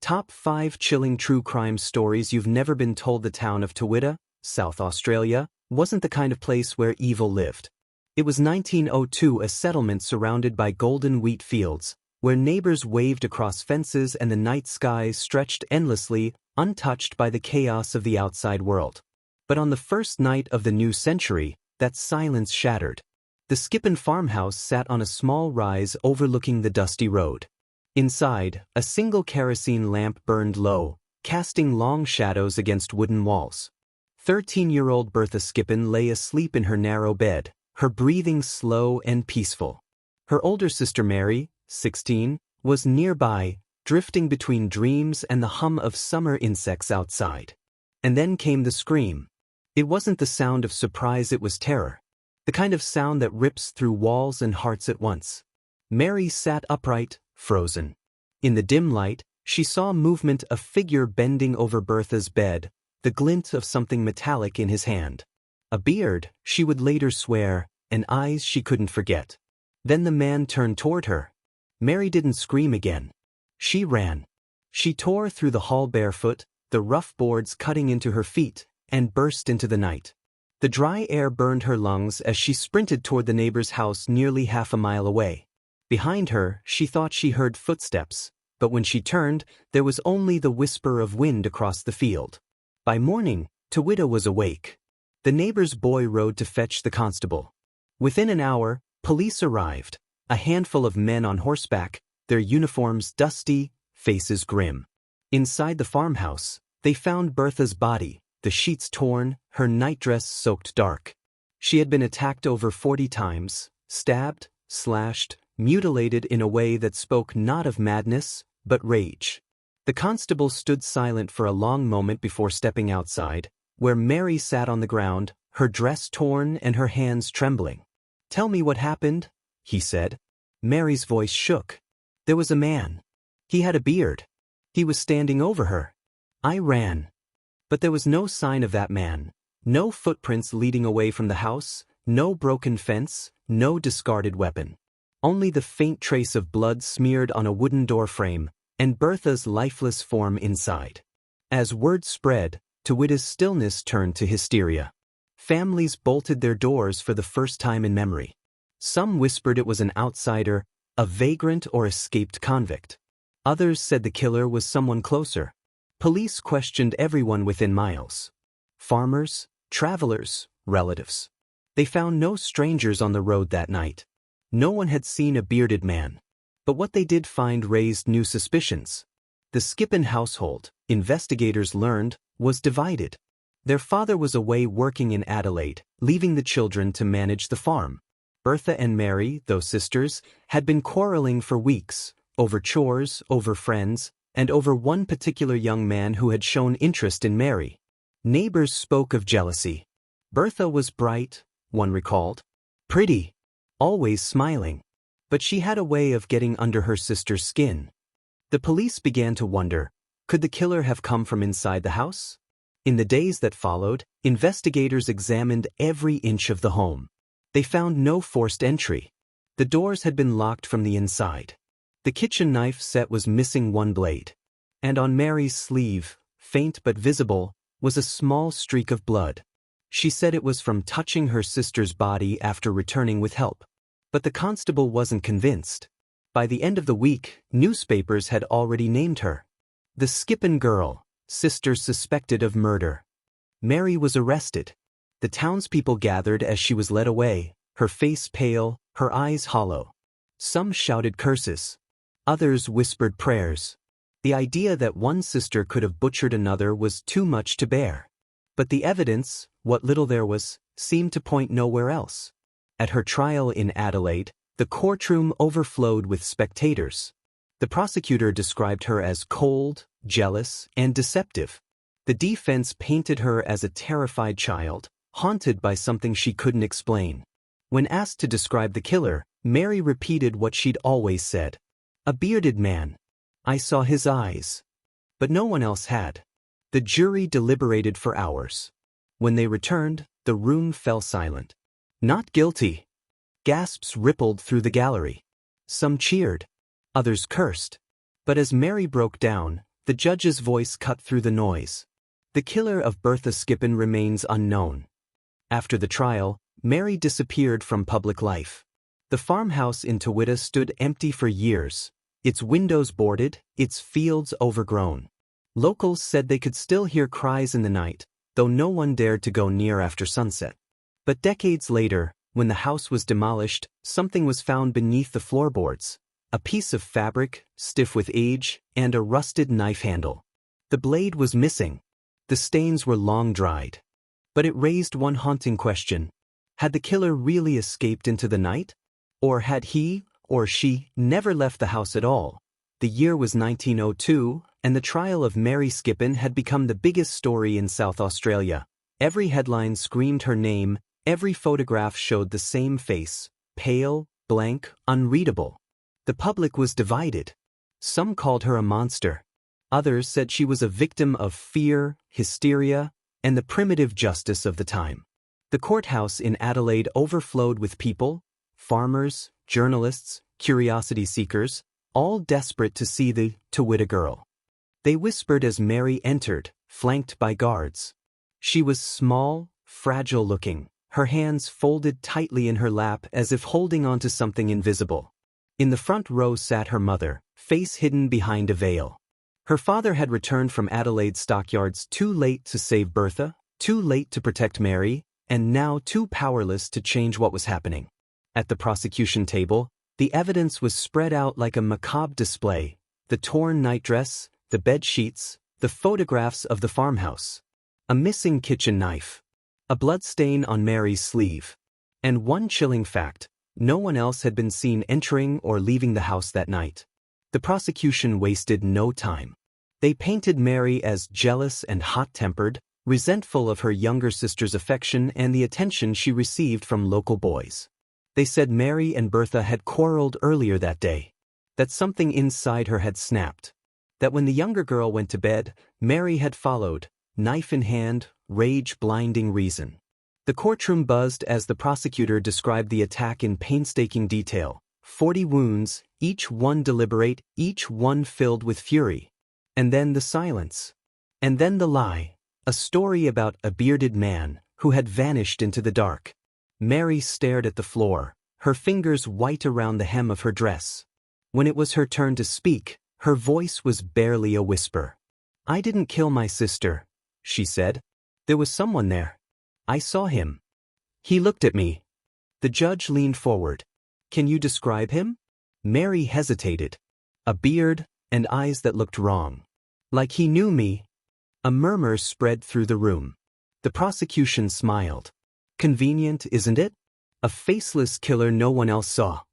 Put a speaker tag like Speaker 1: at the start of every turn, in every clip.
Speaker 1: Top 5 chilling true crime stories you've never been told. The town of Towitta, South Australia, wasn't the kind of place where evil lived. It was 1902, a settlement surrounded by golden wheat fields, where neighbors waved across fences and the night sky stretched endlessly, untouched by the chaos of the outside world. But on the first night of the new century, that silence shattered. The Schippan farmhouse sat on a small rise overlooking the dusty road. Inside, a single kerosene lamp burned low, casting long shadows against wooden walls. 13-year-old Bertha Schippan lay asleep in her narrow bed, her breathing slow and peaceful. Her older sister Mary, 16, was nearby, drifting between dreams and the hum of summer insects outside. And then came the scream. It wasn't the sound of surprise, it was terror. The kind of sound that rips through walls and hearts at once. Mary sat upright, frozen. In the dim light, she saw movement, a figure bending over Bertha's bed, the glint of something metallic in his hand. A beard, she would later swear, and eyes she couldn't forget. Then the man turned toward her. Mary didn't scream again. She ran. She tore through the hall barefoot, the rough boards cutting into her feet, and burst into the night. The dry air burned her lungs as she sprinted toward the neighbor's house nearly half a mile away. Behind her, she thought she heard footsteps, but when she turned, there was only the whisper of wind across the field. By morning, Towitta was awake. The neighbor's boy rode to fetch the constable. Within an hour, police arrived, a handful of men on horseback, their uniforms dusty, faces grim. Inside the farmhouse, they found Bertha's body, the sheets torn, her nightdress soaked dark. She had been attacked over 40 times, stabbed, slashed, mutilated in a way that spoke not of madness, but rage. The constable stood silent for a long moment before stepping outside, where Mary sat on the ground, her dress torn and her hands trembling. "Tell me what happened," he said. Mary's voice shook. "There was a man. He had a beard. He was standing over her. I ran. But there was no sign of that man, no footprints leading away from the house, no broken fence, no discarded weapon. Only the faint trace of blood smeared on a wooden door frame, and Bertha's lifeless form inside." As word spread, Towitta's stillness turned to hysteria. Families bolted their doors for the first time in memory. Some whispered it was an outsider, a vagrant or escaped convict. Others said the killer was someone closer. Police questioned everyone within miles. Farmers, travelers, relatives. They found no strangers on the road that night. No one had seen a bearded man. But what they did find raised new suspicions. The Schippan household, investigators learned, was divided. Their father was away working in Adelaide, leaving the children to manage the farm. Bertha and Mary, though sisters, had been quarreling for weeks, over chores, over friends, and over one particular young man who had shown interest in Mary. Neighbors spoke of jealousy. Bertha was bright, one recalled, pretty, always smiling. But she had a way of getting under her sister's skin. The police began to wonder, could the killer have come from inside the house? In the days that followed, investigators examined every inch of the home. They found no forced entry. The doors had been locked from the inside. The kitchen knife set was missing one blade. And on Mary's sleeve, faint but visible, was a small streak of blood. She said it was from touching her sister's body after returning with help. But the constable wasn't convinced. By the end of the week, newspapers had already named her. The Schippan girl, sister suspected of murder. Mary was arrested. The townspeople gathered as she was led away, her face pale, her eyes hollow. Some shouted curses. Others whispered prayers. The idea that one sister could have butchered another was too much to bear. But the evidence, what little there was, seemed to point nowhere else. At her trial in Adelaide, the courtroom overflowed with spectators. The prosecutor described her as cold, jealous, and deceptive. The defense painted her as a terrified child, haunted by something she couldn't explain. When asked to describe the killer, Mary repeated what she'd always said. "A bearded man. I saw his eyes." But no one else had. The jury deliberated for hours. When they returned, the room fell silent. "Not guilty." Gasps rippled through the gallery. Some cheered. Others cursed. But as Mary broke down, The judge's voice cut through the noise. The killer of Bertha Schippan remains unknown. After the trial, Mary disappeared from public life. The farmhouse in Towitta stood empty for years, its windows boarded, its fields overgrown. Locals said they could still hear cries in the night, though no one dared to go near after sunset. But decades later, when the house was demolished, something was found beneath the floorboards: a piece of fabric, stiff with age, and a rusted knife handle. The blade was missing. The stains were long dried. But it raised one haunting question. Had the killer really escaped into the night? Or had he, or she, never left the house at all? The year was 1902, and the trial of Mary Schippan had become the biggest story in South Australia. Every headline screamed her name, every photograph showed the same face: pale, blank, unreadable. The public was divided. Some called her a monster. Others said she was a victim of fear, hysteria, and the primitive justice of the time. The courthouse in Adelaide overflowed with people: farmers, journalists, curiosity seekers, all desperate to see the Towitta girl. They whispered as Mary entered, flanked by guards. She was small, fragile-looking, her hands folded tightly in her lap as if holding onto something invisible. In the front row sat her mother, face hidden behind a veil. Her father had returned from Adelaide stockyards too late to save Bertha, too late to protect Mary, and now too powerless to change what was happening. At the prosecution table, the evidence was spread out like a macabre display: the torn nightdress, the bed sheets, the photographs of the farmhouse. A missing kitchen knife. A bloodstain on Mary's sleeve. And one chilling fact: no one else had been seen entering or leaving the house that night. The prosecution wasted no time. They painted Mary as jealous and hot-tempered, resentful of her younger sister's affection and the attention she received from local boys. They said Mary and Bertha had quarreled earlier that day, that something inside her had snapped, that when the younger girl went to bed, Mary had followed, knife in hand, rage blinding reason. The courtroom buzzed as the prosecutor described the attack in painstaking detail: 40 wounds, each one deliberate, each one filled with fury. And then the silence. And then the lie. A story about a bearded man who had vanished into the dark. Mary stared at the floor, her fingers white around the hem of her dress. When it was her turn to speak, her voice was barely a whisper. "I didn't kill my sister," she said. "There was someone there. I saw him. He looked at me." The judge leaned forward. "Can you describe him?" Mary hesitated. "A beard, and eyes that looked wrong. Like he knew me." A murmur spread through the room. The prosecution smiled. Convenient, isn't it? A faceless killer no one else saw.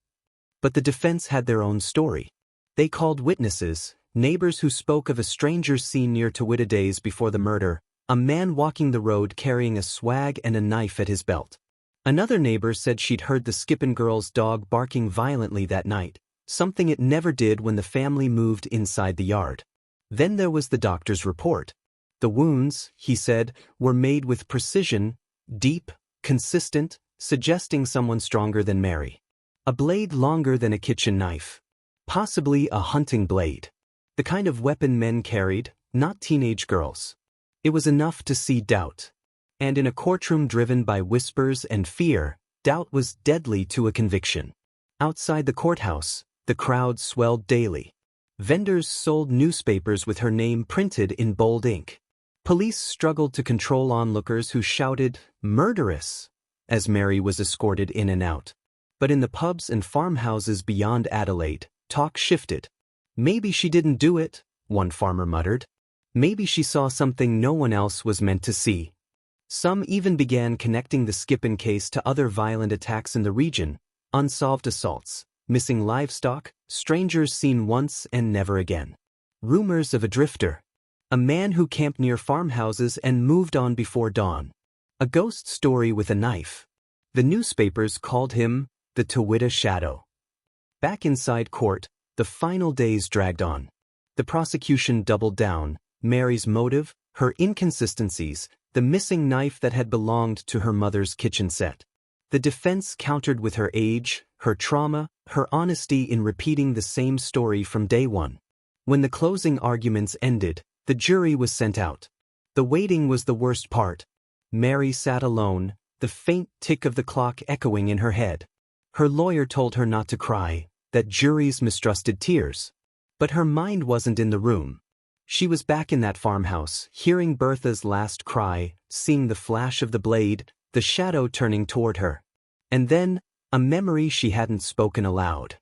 Speaker 1: But the defense had their own story. They called witnesses, neighbors who spoke of a stranger seen near Towitta days before the murder, a man walking the road carrying a swag and a knife at his belt. Another neighbor said she'd heard the Schippan girl's dog barking violently that night, something it never did when the family moved inside the yard. Then there was the doctor's report. The wounds, he said, were made with precision, deep, consistent, suggesting someone stronger than Mary. A blade longer than a kitchen knife. Possibly a hunting blade. The kind of weapon men carried, not teenage girls. It was enough to see doubt. And in a courtroom driven by whispers and fear, doubt was deadly to a conviction. Outside the courthouse, the crowd swelled daily. Vendors sold newspapers with her name printed in bold ink. Police struggled to control onlookers who shouted, "Murderous!" as Mary was escorted in and out. But in the pubs and farmhouses beyond Adelaide, talk shifted. "Maybe she didn't do it," one farmer muttered. "Maybe she saw something no one else was meant to see." Some even began connecting the Schippan case to other violent attacks in the region: unsolved assaults, missing livestock, strangers seen once and never again. Rumors of a drifter. A man who camped near farmhouses and moved on before dawn. A ghost story with a knife. The newspapers called him the Towitta Shadow. Back inside court, the final days dragged on. The prosecution doubled down: Mary's motive, her inconsistencies, the missing knife that had belonged to her mother's kitchen set. The defense countered with her age, her trauma, her honesty in repeating the same story from day one. When the closing arguments ended, the jury was sent out. The waiting was the worst part. Mary sat alone, the faint tick of the clock echoing in her head. Her lawyer told her not to cry, that juries mistrusted tears. But her mind wasn't in the room. She was back in that farmhouse, hearing Bertha's last cry, seeing the flash of the blade, the shadow turning toward her. And then, a memory she hadn't spoken aloud.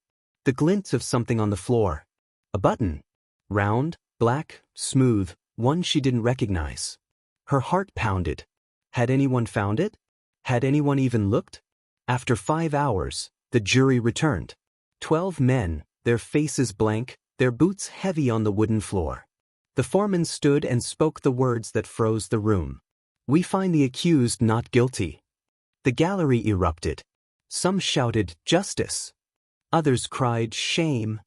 Speaker 1: The glint of something on the floor. A button. Round, black, smooth, one she didn't recognize. Her heart pounded. Had anyone found it? Had anyone even looked? After 5 hours, the jury returned. 12 men, their faces blank, their boots heavy on the wooden floor. The foreman stood and spoke the words that froze the room. "We find the accused not guilty." The gallery erupted. Some shouted, "Justice." Others cried, "Shame."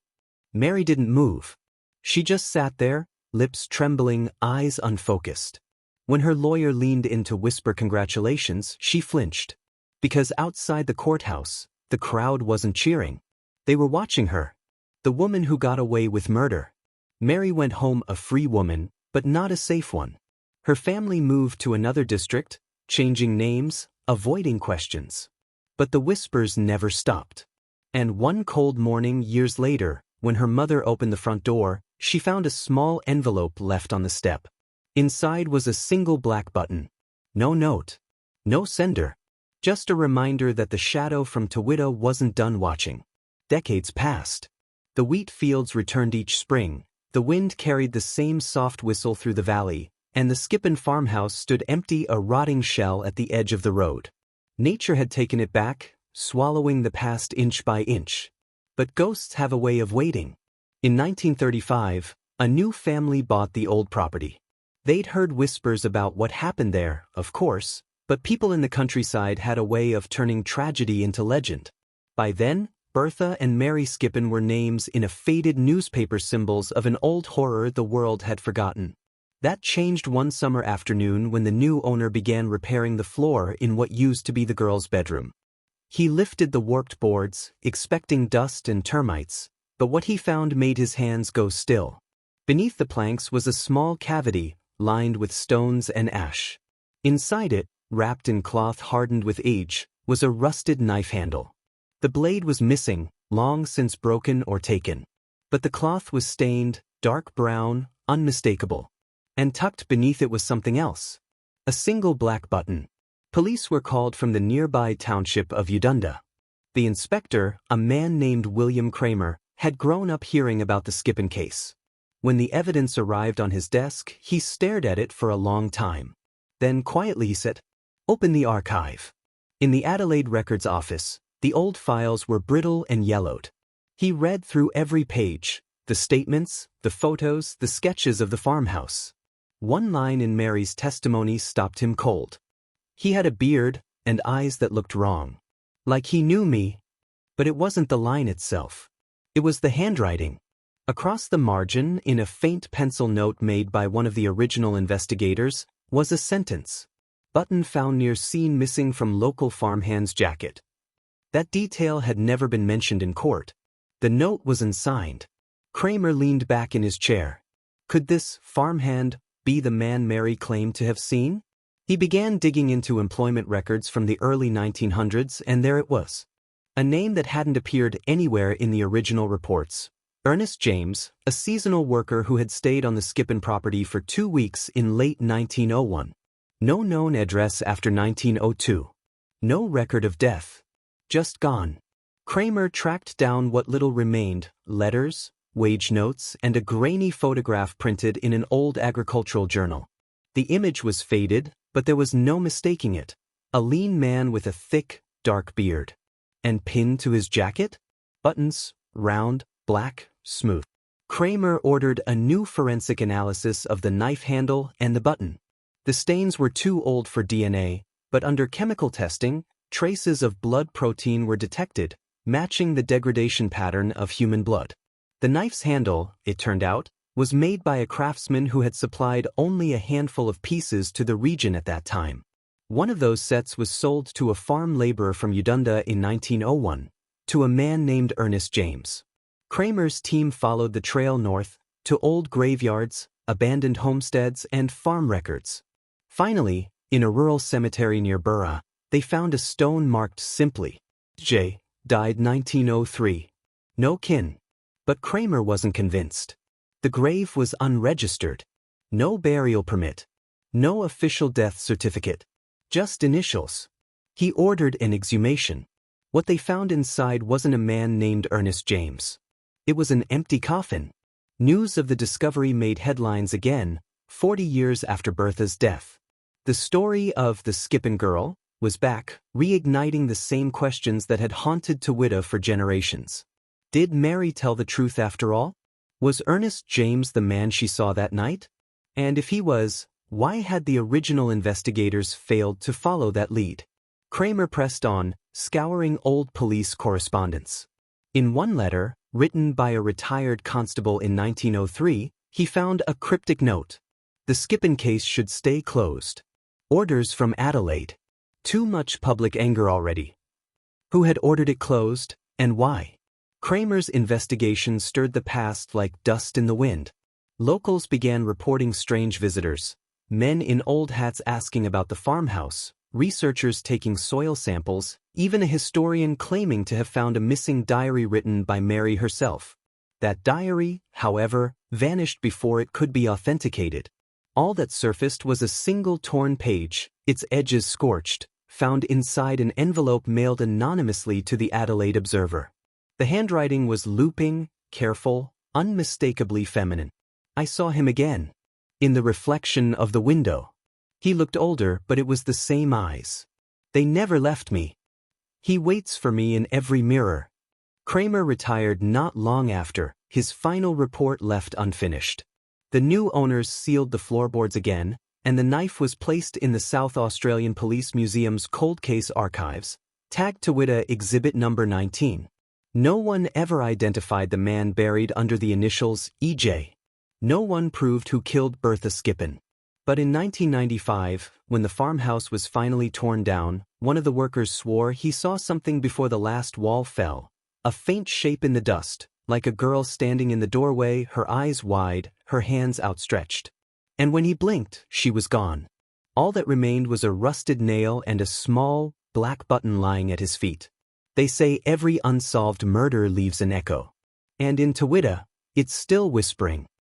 Speaker 1: Mary didn't move. She just sat there, lips trembling, eyes unfocused. When her lawyer leaned in to whisper congratulations, she flinched. Because outside the courthouse, the crowd wasn't cheering. They were watching her. The woman who got away with murder. Mary went home a free woman, but not a safe one. Her family moved to another district, changing names, avoiding questions. But the whispers never stopped. And one cold morning years later, when her mother opened the front door, she found a small envelope left on the step. Inside was a single black button. No note. No sender. Just a reminder that the shadow from Towitta wasn't done watching. Decades passed. The wheat fields returned each spring, the wind carried the same soft whistle through the valley, and the Schippan farmhouse stood empty, a rotting shell at the edge of the road. Nature had taken it back, swallowing the past inch by inch. But ghosts have a way of waiting. In 1935, a new family bought the old property. They'd heard whispers about what happened there, of course, but people in the countryside had a way of turning tragedy into legend. By then, Bertha and Mary Schippan were names in a faded newspaper, symbols of an old horror the world had forgotten. That changed one summer afternoon when the new owner began repairing the floor in what used to be the girls' bedroom. He lifted the warped boards, expecting dust and termites, but what he found made his hands go still. Beneath the planks was a small cavity, lined with stones and ash. Inside it, wrapped in cloth hardened with age, was a rusted knife handle. The blade was missing, long since broken or taken. But the cloth was stained, dark brown, unmistakable. And tucked beneath it was something else. A single black button. Police were called from the nearby township of Udunda. The inspector, a man named William Kramer, had grown up hearing about the Schippan case. When the evidence arrived on his desk, he stared at it for a long time. Then quietly he said, "Open the archive." In the Adelaide Records office, the old files were brittle and yellowed. He read through every page, the statements, the photos, the sketches of the farmhouse. One line in Mary's testimony stopped him cold. He had a beard and eyes that looked wrong. Like he knew me. But it wasn't the line itself. It was the handwriting. Across the margin, in a faint pencil note made by one of the original investigators, was a sentence. "Button found near scene missing from local farmhand's jacket." That detail had never been mentioned in court. The note was unsigned. Kramer leaned back in his chair. Could this farmhand be the man Mary claimed to have seen? He began digging into employment records from the early 1900s, and there it was. A name that hadn't appeared anywhere in the original reports. Ernest James, a seasonal worker who had stayed on the Schippan property for 2 weeks in late 1901. No known address after 1902. No record of death. Just gone. Kramer tracked down what little remained, letters, wage notes, and a grainy photograph printed in an old agricultural journal. The image was faded, but there was no mistaking it. A lean man with a thick, dark beard. And pinned to his jacket? Buttons, round, black, smooth. Kramer ordered a new forensic analysis of the knife handle and the button. The stains were too old for DNA, but under chemical testing, traces of blood protein were detected, matching the degradation pattern of human blood. The knife's handle, it turned out, was made by a craftsman who had supplied only a handful of pieces to the region at that time. One of those sets was sold to a farm laborer from Udunda in 1901, to a man named Ernest James. Kramer's team followed the trail north, to old graveyards, abandoned homesteads, and farm records. Finally, in a rural cemetery near Bertha, they found a stone marked simply, J. died 1903. No kin. But Kramer wasn't convinced. The grave was unregistered. No burial permit. No official death certificate. Just initials. He ordered an exhumation. What they found inside wasn't a man named Ernest James. It was an empty coffin. News of the discovery made headlines again, 40 years after Bertha's death. The story of the Schippan girl was back, reigniting the same questions that had haunted Towitta for generations. Did Mary tell the truth after all? Was Ernest James the man she saw that night? And if he was, why had the original investigators failed to follow that lead? Kramer pressed on, scouring old police correspondence. In one letter, written by a retired constable in 1903, he found a cryptic note. The Schippan case should stay closed. Orders from Adelaide. Too much public anger already. Who had ordered it closed, and why? Kramer's investigation stirred the past like dust in the wind. Locals began reporting strange visitors, men in old hats asking about the farmhouse, researchers taking soil samples, even a historian claiming to have found a missing diary written by Mary herself. That diary, however, vanished before it could be authenticated. All that surfaced was a single torn page, its edges scorched, found inside an envelope mailed anonymously to the Adelaide Observer. The handwriting was looping, careful, unmistakably feminine. I saw him again. In the reflection of the window. He looked older, but it was the same eyes. They never left me. He waits for me in every mirror. Kramer retired not long after, his final report left unfinished. The new owners sealed the floorboards again, and the knife was placed in the South Australian Police Museum's cold case archives, tagged Towitta Exhibit Number 19. No one ever identified the man buried under the initials EJ. No one proved who killed Bertha Schippan. But in 1995, when the farmhouse was finally torn down, one of the workers swore he saw something before the last wall fell. A faint shape in the dust, like a girl standing in the doorway, her eyes wide, her hands outstretched. And when he blinked, she was gone. All that remained was a rusted nail and a small, black button lying at his feet. They say every unsolved murder leaves an echo. And in Towitta, it's still whispering.